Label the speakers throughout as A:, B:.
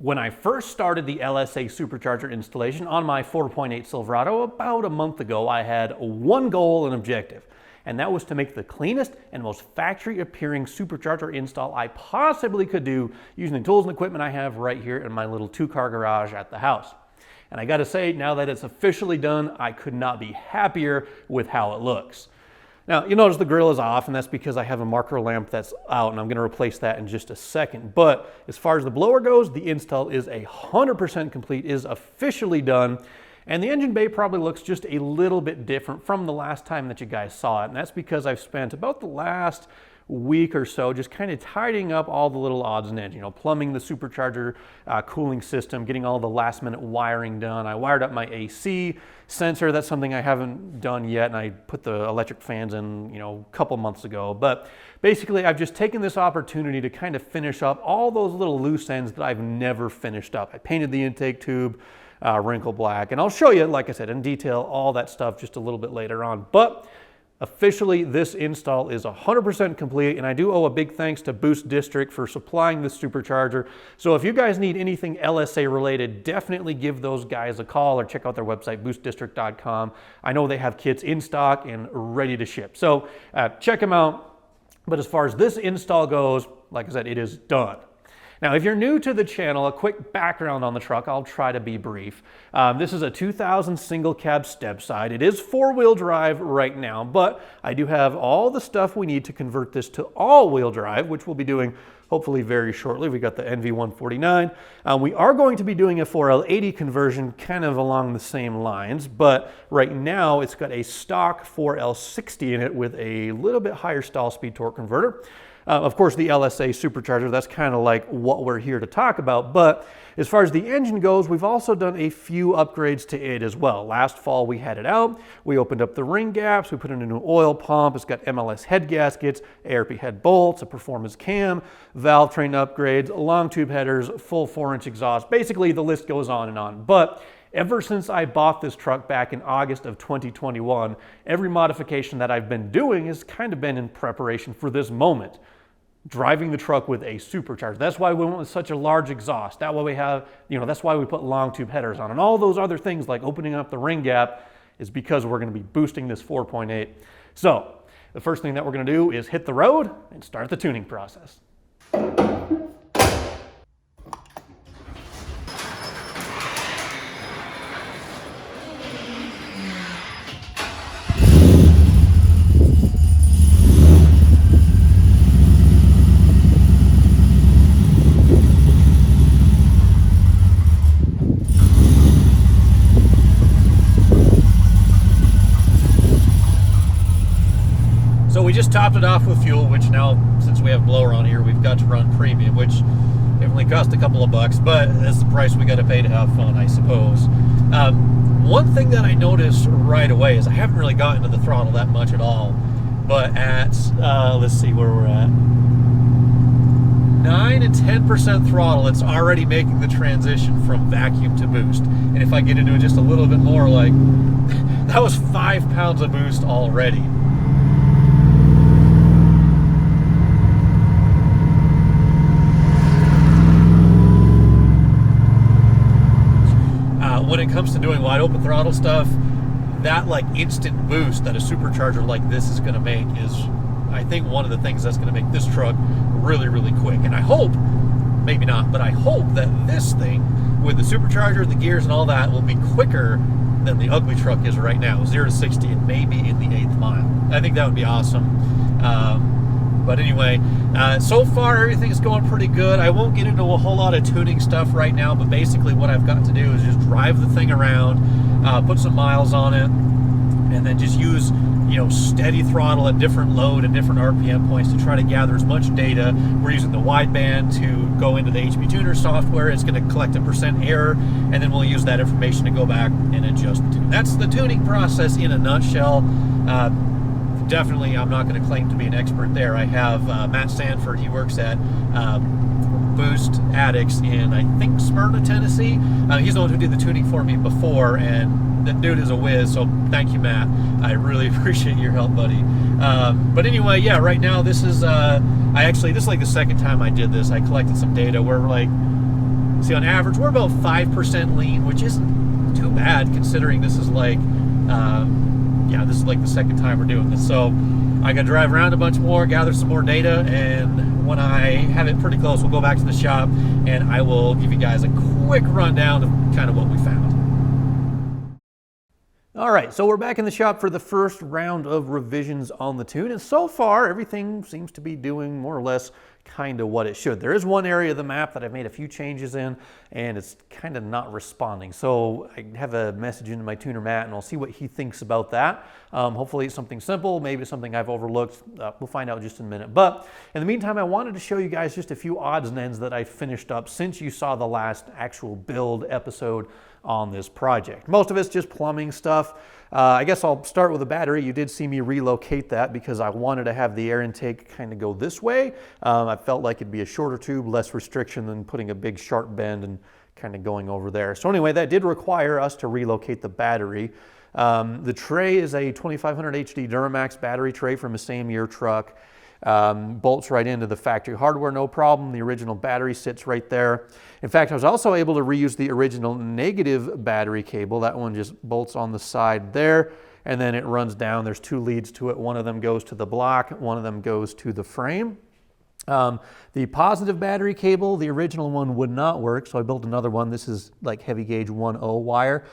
A: When I first started the LSA Supercharger installation on my 4.8 Silverado about a month ago, I had one goal and objective, and that was to make the cleanest and most factory appearing supercharger install I possibly could do using the tools and equipment I have right here in my little 2-car garage at the house. And I gotta say, now that it's officially done, I could not be happier with how it looks. Now, you'll notice the grill is off, and that's because I have a marker lamp that's out, and I'm going to replace that in just a second. But as far as the blower goes, the install is 100% complete, is officially done, and the engine bay probably looks just a little bit different from the last time that you guys saw it, and that's because I've spent about the last week or so just kind of tidying up all the little odds and ends, plumbing the supercharger cooling system, getting all the last minute wiring done. I wired up my AC sensor. That's something I haven't done yet, and I put the electric fans in a couple months ago. But basically I've just taken this opportunity to kind of finish up all those little loose ends that I've never finished up. I painted the intake tube wrinkle black, and I'll show you, like I said, in detail all that stuff just a little bit later on. But officially, this install is 100% complete, and I do owe a big thanks to Boost District for supplying this supercharger. So if you guys need anything LSA related, definitely give those guys a call or check out their website, boostdistrict.com. I know they have kits in stock and ready to ship. So check them out. But as far as this install goes, like I said, it is done. Now, if you're new to the channel, a quick background on the truck. I'll try to be brief. This is a 2000 single cab stepside. It is 4-wheel drive right now, but I do have all the stuff we need to convert this to all-wheel drive, which we'll be doing hopefully very shortly. We got the NV149. We are going to be doing a 4L80 conversion kind of along the same lines, but right now it's got a stock 4L60 in it with a little bit higher stall speed torque converter. Of course, the LSA Supercharger, that's kind of like what we're here to talk about. But as far as the engine goes, we've also done a few upgrades to it as well. Last fall, we had it out. We opened up the ring gaps. We put in a new oil pump. It's got MLS head gaskets, ARP head bolts, a performance cam, valve train upgrades, long tube headers, full 4-inch exhaust. Basically, the list goes on and on. But ever since I bought this truck back in August of 2021, every modification that I've been doing has kind of been in preparation for this moment. Driving the truck with a supercharger. That's why we went with such a large exhaust. That way we have, that's why we put long tube headers on. And all those other things like opening up the ring gap is because we're going to be boosting this 4.8. So the first thing that we're going to do is hit the road and start the tuning process. We just topped it off with fuel, which now, since we have blower on here, we've got to run premium, which definitely cost a couple of bucks, but that's the price we got to pay to have fun, I suppose. One thing that I noticed right away is I haven't really gotten to the throttle that much at all, but at, let's see where we're at, 9 and 10% throttle, it's already making the transition from vacuum to boost. And if I get into it just a little bit more, like, that was 5 pounds of boost already. When it comes to doing wide open throttle stuff, that like instant boost that a supercharger like this is going to make is, I think, one of the things that's going to make this truck really, really quick. And I hope, maybe not, but I hope that this thing with the supercharger, the gears and all that will be quicker than the ugly truck is right now, 0 to 60 and maybe in the 8th mile. I think that would be awesome. But anyway, so far everything is going pretty good. I won't get into a whole lot of tuning stuff right now, but basically what I've got to do is just drive the thing around, put some miles on it, and then just use steady throttle at different load and different RPM points to try to gather as much data. We're using the wideband to go into the HP Tuner software. It's going to collect a % error, and then we'll use that information to go back and adjust the tune. That's the tuning process in a nutshell. Definitely, I'm not going to claim to be an expert there. I have Matt Sanford. He works at Boost Addicts in, I think, Smyrna, Tennessee. He's the one who did the tuning for me before, and that dude is a whiz, so thank you, Matt. I really appreciate your help, buddy. But anyway, yeah, right now this is, this is like the second time I did this. I collected some data where like See, on average, we're about 5% lean, which isn't too bad considering this is like, this is like the second time we're doing this. So I got to drive around a bunch more, gather some more data, and when I have it pretty close, we'll go back to the shop and I will give you guys a quick rundown of kind of what we found. All right, so we're back in the shop for the first round of revisions on the tune, and so far everything seems to be doing more or less kind of what it should. There is one area of the map that I've made a few changes in, and it's kind of not responding. So I have a message into my tuner Matt, and I'll see what he thinks about that. Hopefully it's something simple, maybe it's something I've overlooked. We'll find out just in a minute. But in the meantime, I wanted to show you guys just a few odds and ends that I finished up since you saw the last actual build episode on this project. Most of it's just plumbing stuff. I guess I'll start with the battery. You did see me relocate that because I wanted to have the air intake kind of go this way. I felt like it'd be a shorter tube, less restriction than putting a big sharp bend and kind of going over there. So anyway, that did require us to relocate the battery. The tray is a 2500 HD Duramax battery tray from the same year truck. Bolts right into the factory hardware, no problem. The original battery sits right there. In fact, I was also able to reuse the original negative battery cable. That one just bolts on the side there, and then it runs down. There's two leads to it. One of them goes to the block, one of them goes to the frame. The positive battery cable, the original one would not work, so I built another one. This is like heavy gauge 1.0 wire.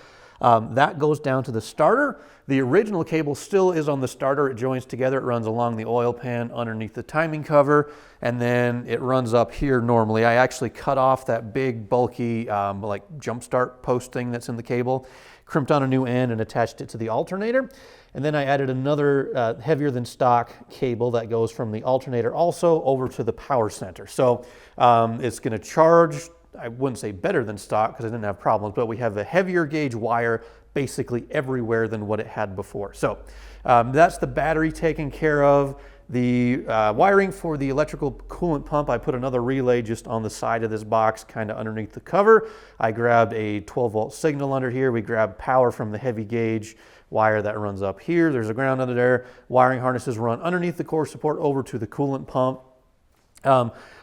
A: That goes down to the starter. The original cable still is on the starter. It joins together. It runs along the oil pan underneath the timing cover, and then it runs up here normally. I actually cut off that big bulky like jump start post thing that's in the cable, crimped on a new end and attached it to the alternator. And then I added another heavier than stock cable that goes from the alternator also over to the power center. So it's going to charge, I wouldn't say better than stock because I didn't have problems, but we have a heavier gauge wire basically everywhere than what it had before. So that's the battery taken care of. The wiring for the electrical coolant pump, I put another relay just on the side of this box, kind of underneath the cover. I grabbed a 12-volt signal under here. We grabbed power from the heavy gauge wire that runs up here. There's a ground under there. Wiring harnesses run underneath the core support over to the coolant pump.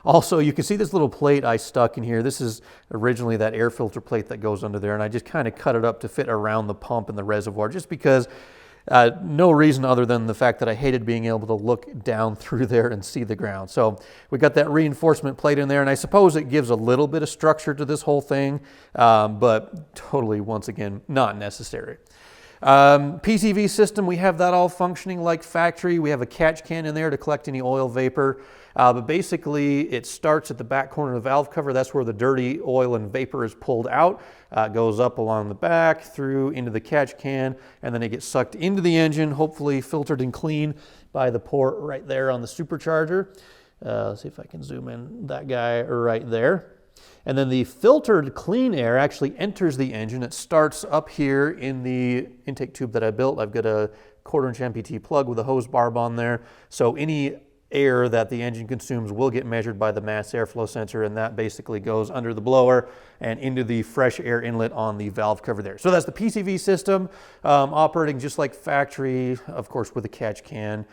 A: Also, you can see this little plate I stuck in here. This is originally that air filter plate that goes under there, and I just kind of cut it up to fit around the pump and the reservoir just because no reason other than the fact that I hated being able to look down through there and see the ground. So we got that reinforcement plate in there, and I suppose it gives a little bit of structure to this whole thing, but totally, once again, not necessary. PCV system, we have that all functioning like factory. We have a catch can in there to collect any oil vapor. But basically, it starts at the back corner of the valve cover. That's where the dirty oil and vapor is pulled out. It goes up along the back, through into the catch can, and then it gets sucked into the engine, hopefully filtered and clean by the port right there on the supercharger. Let's see if I can zoom in that guy right there. And then the filtered clean air actually enters the engine. It starts up here in the intake tube that I built. I've got a 1/4-inch MPT plug with a hose barb on there. So any air that the engine consumes will get measured by the mass airflow sensor, and that basically goes under the blower and into the fresh air inlet on the valve cover there. So that's the PCV system, operating just like factory, of course, with a catch can.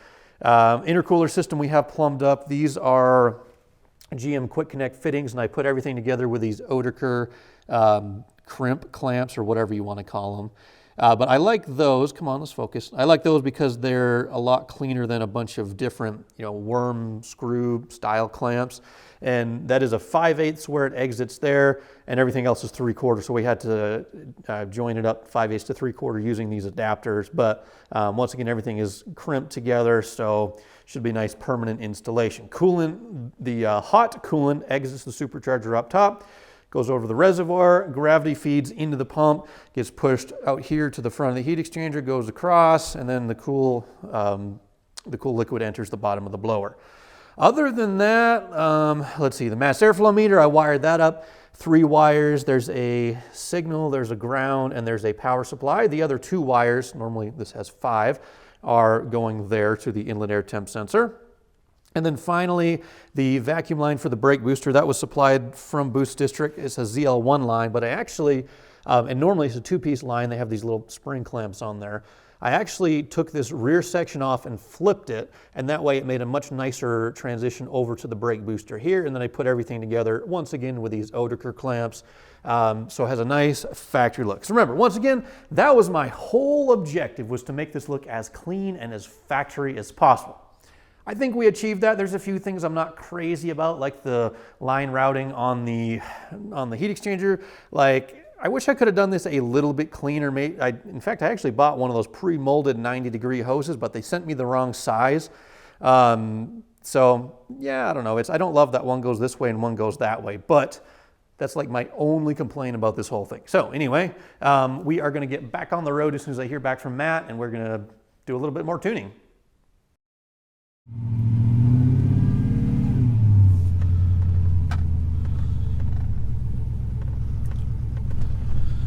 A: Intercooler system we have plumbed up. These are GM Quick Connect fittings, and I put everything together with these Oetker crimp clamps, or whatever you want to call them. But I like those. Come on, let's focus. I like those because they're a lot cleaner than a bunch of different, worm screw style clamps. And that is a 5/8 where it exits there, and everything else is 3/4. So we had to join it up 5/8 to 3/4 using these adapters. But once again, everything is crimped together, so should be a nice permanent installation. Coolant, the hot coolant exits the supercharger up top, goes over the reservoir, gravity feeds into the pump, gets pushed out here to the front of the heat exchanger, goes across, and then the cool liquid enters the bottom of the blower. Other than that, let's see, the mass airflow meter, I wired that up. 3 wires, there's a signal, there's a ground, and there's a power supply. The other 2 wires, normally this has 5, are going there to the inlet air temp sensor. And then finally, the vacuum line for the brake booster, that was supplied from Boost District. It's a ZL1 line, but I actually, and normally it's a 2-piece line, they have these little spring clamps on there. I actually took this rear section off and flipped it, and that way it made a much nicer transition over to the brake booster here, and then I put everything together once again with these Oedeker clamps, so it has a nice factory look. So remember, once again, that was my whole objective, was to make this look as clean and as factory as possible. I think we achieved that. There's a few things I'm not crazy about, like the line routing on the heat exchanger. Like, I wish I could have done this a little bit cleaner. In fact, I actually bought one of those pre-molded 90-degree hoses, but they sent me the wrong size. So yeah, I don't know. I don't love that one goes this way and one goes that way, but that's like my only complaint about this whole thing. So anyway, we are going to get back on the road as soon as I hear back from Matt, and we're going to do a little bit more tuning.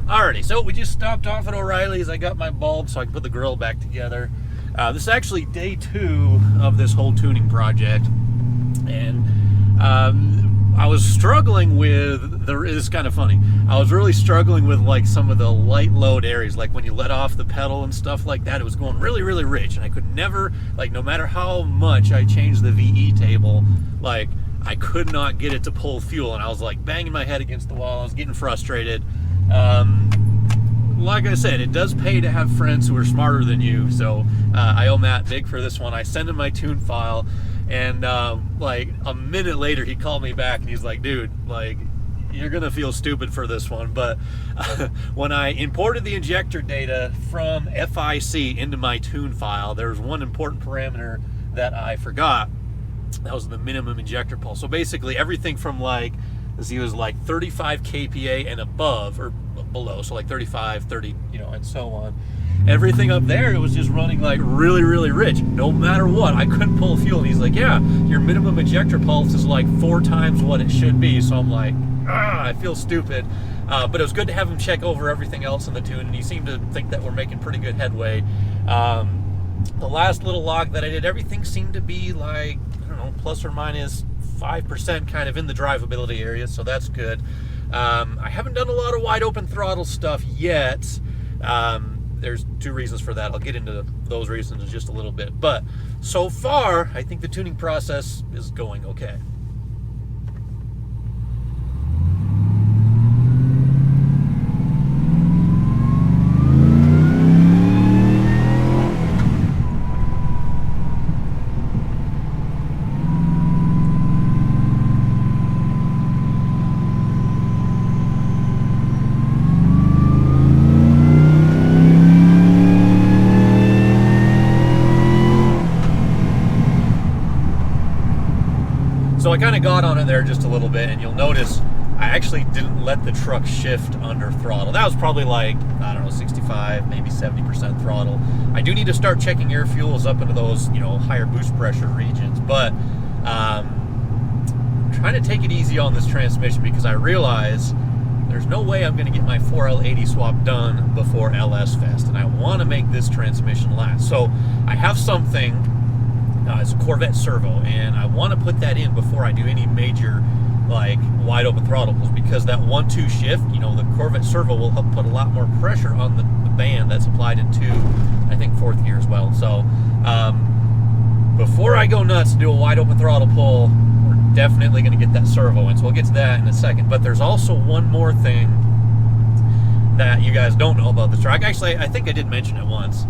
A: Alrighty, so we just stopped off at O'Reilly's. I got my bulb so I can put the grill back together. This is actually day 2 of this whole tuning project, and I was struggling with it's kind of funny. I was really struggling with like some of the light load areas, like when you let off the pedal and stuff like that. It was going really, really rich, and I could never, like, no matter how much I changed the VE table, like, I could not get it to pull fuel, and I was like banging my head against the wall. I was getting frustrated. Like I said, it does pay to have friends who are smarter than you, so I owe Matt big for this one. I sent him my tune file, and like a minute later he called me back and he's like, dude, like, you're gonna feel stupid for this one, but when I imported the injector data from FIC into my tune file, there was one important parameter that I forgot. That was the minimum injector pulse. So basically everything from, like, he was like 35 kPa and above, or below, so like 35, 30, you know, and so on. Everything up there, it was just running like really, really rich. No matter what, I couldn't pull fuel. And he's like, yeah, your minimum ejector pulse is like 4 times what it should be. So I'm like, I feel stupid. But it was good to have him check over everything else in the tune, and he seemed to think that we're making pretty good headway. The last little log that I did, everything seemed to be like, I don't know, plus or minus 5% kind of in the drivability area, so that's good. I haven't done a lot of wide open throttle stuff yet. There's 2 reasons for that. I'll get into those reasons in just a little bit. But so far, I think the tuning process is going okay. So I kind of got on it there just a little bit, and you'll notice I actually didn't let the truck shift under throttle. That was probably like, I don't know, 65, maybe 70% throttle. I do need to start checking air fuels up into those, you know, higher boost pressure regions, but I'm trying to take it easy on this transmission because I realize there's no way I'm going to get my 4L80 swap done before LS Fest, and I want to make this transmission last. So I have something. It's a Corvette servo, and I want to put that in before I do any major, like, wide open throttle pulls, because that 1-2 shift, you know, the Corvette servo will help put a lot more pressure on the band that's applied into, I think, 4th gear as well. So before I go nuts to do a wide open throttle pull, we're definitely going to get that servo in, so we'll get to that in a second. But there's also one more thing that you guys don't know about this truck. Actually, I think I did mention it once.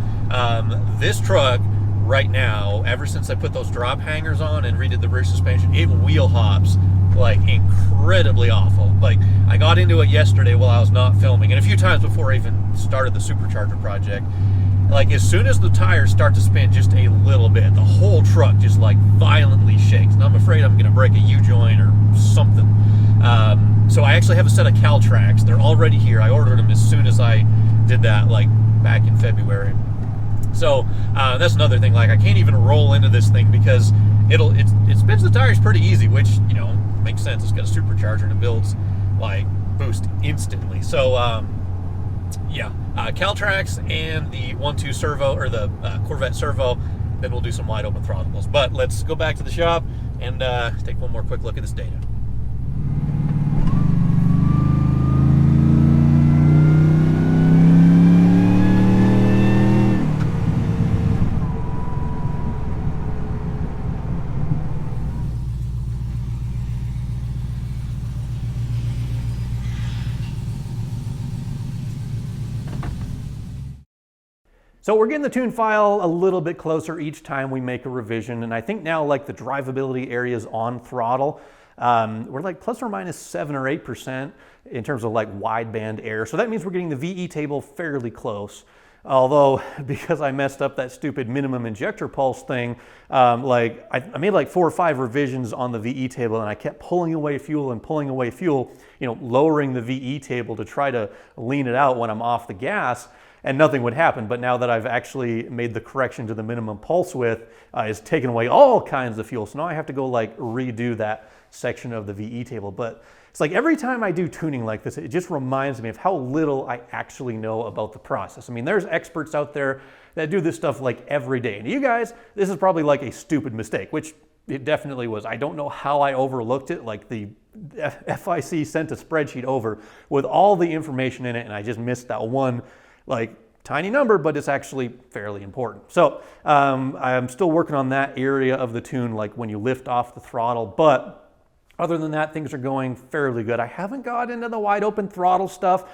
A: This truck right now, ever since I put those drop hangers on and redid the rear suspension, it wheel hops like incredibly awful. Like, I got into it yesterday while I was not filming, and a few times before I even started the supercharger project. Like, as soon as the tires start to spin just a little bit, the whole truck just like violently shakes, and I'm afraid I'm gonna break a U-joint or something. So I actually have a set of Caltrax. They're already here. I ordered them as soon as I did that, like back in February. So that's another thing. Like, I can't even roll into this thing because it spins the tires pretty easy, which, you know, makes sense. It's got a supercharger and it builds like boost instantly. So yeah, Caltrax and the 1-2 servo, or the Corvette servo. Then we'll do some wide open throttles. But let's go back to the shop and take one more quick look at this data. So we're getting the tune file a little bit closer each time we make a revision, and I think now like the drivability areas on throttle, we're like plus or minus 7 or 8% in terms of like wideband air. So that means we're getting the VE table fairly close. Although, because I messed up that stupid minimum injector pulse thing, I made like 4 or 5 revisions on the VE table, and I kept pulling away fuel and pulling away fuel, lowering the VE table to try to lean it out when I'm off the gas, and nothing would happen. But now that I've actually made the correction to the minimum pulse width, it's taken away all kinds of fuel. So now I have to go like redo that section of the VE table. But it's like every time I do tuning like this, it just reminds me of how little I actually know about the process. I mean, there's experts out there that do this stuff like every day. And you guys, this is probably like a stupid mistake, which it definitely was. I don't know how I overlooked it. Like the FIC sent a spreadsheet over with all the information in it, and I just missed that one like tiny number, but it's actually fairly important. So I'm still working on that area of the tune, like when you lift off the throttle. But other than that, things are going fairly good. I haven't got into the wide open throttle stuff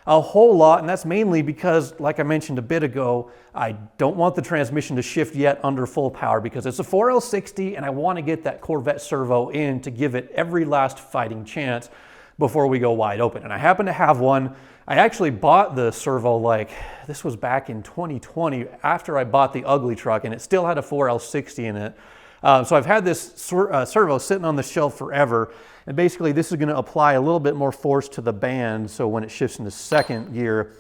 A: a whole lot, and that's mainly because, like I mentioned a bit ago, I don't want the transmission to shift yet under full power because it's a 4L60, and I want to get that Corvette servo in to give it every last fighting chance before we go wide open. And I happen to have one. I actually bought the servo this was back in 2020 after I bought the ugly truck, and it still had a 4L60 in it. So I've had this servo sitting on the shelf forever, and basically this is going to apply a little bit more force to the band, so when it shifts into second gear,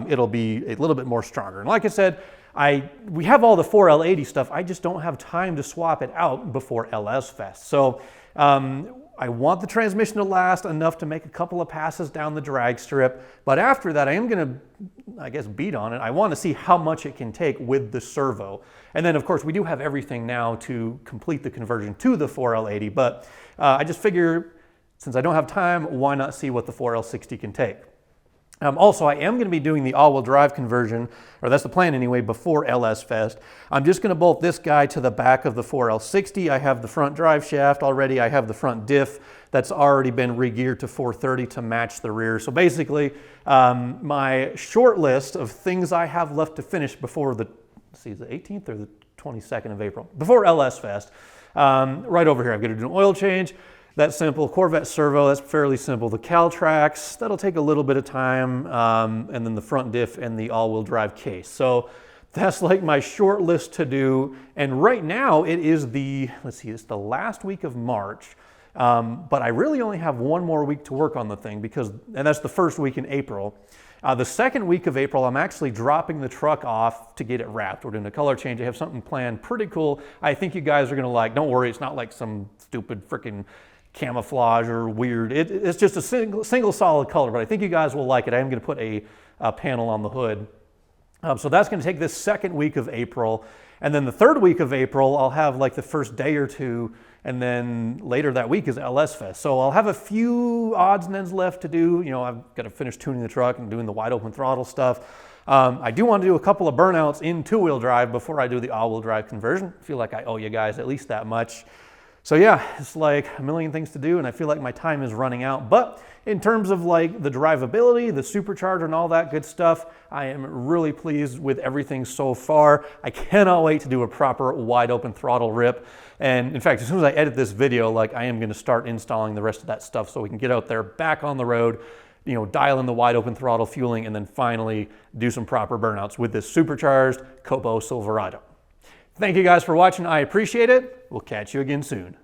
A: it'll be a little bit more stronger. And like I said, we have all the 4L80 stuff, I just don't have time to swap it out before LS Fest. So I want the transmission to last enough to make a couple of passes down the drag strip, but after that I am going to, I guess, beat on it. I want to see how much it can take with the servo. And then of course we do have everything now to complete the conversion to the 4L80, but I just figure since I don't have time, why not see what the 4L60 can take? Also, I am going to be doing the all-wheel drive conversion, or that's the plan anyway, before LS Fest. I'm just going to bolt this guy to the back of the 4L60. I have the front drive shaft already. I have the front diff that's already been re-geared to 430 to match the rear. So basically, my short list of things I have left to finish before the 18th or the 22nd of April, before LS Fest, right over here. I've got to do an oil change. That's simple. Corvette servo, that's fairly simple. The Caltrax, that'll take a little bit of time, and then the front diff and the all-wheel drive case. So that's like my short list to do. And right now it is it's the last week of March, but I really only have one more week to work on the thing and that's the first week in April. The second week of April, I'm actually dropping the truck off to get it wrapped. We're doing a color change. I have something planned pretty cool. I think you guys are gonna like. Don't worry, it's not like some stupid freaking camouflage or weird. It's just a single solid color, but I think you guys will like it. I am going to put a panel on the hood. So that's going to take this second week of April. And then the third week of April, I'll have like the first day or two, and then later that week is LS Fest. So I'll have a few odds and ends left to do. I've got to finish tuning the truck and doing the wide open throttle stuff. I do want to do a couple of burnouts in two-wheel drive before I do the all-wheel drive conversion. I feel like I owe you guys at least that much. So yeah, it's like a million things to do, and I feel like my time is running out. But in terms of like the drivability, the supercharger, and all that good stuff, I am really pleased with everything so far. I cannot wait to do a proper wide open throttle rip. And in fact, as soon as I edit this video, I am going to start installing the rest of that stuff so we can get out there back on the road, dial in the wide open throttle fueling, and then finally do some proper burnouts with this supercharged COPO Silverado. Thank you guys for watching. I appreciate it. We'll catch you again soon.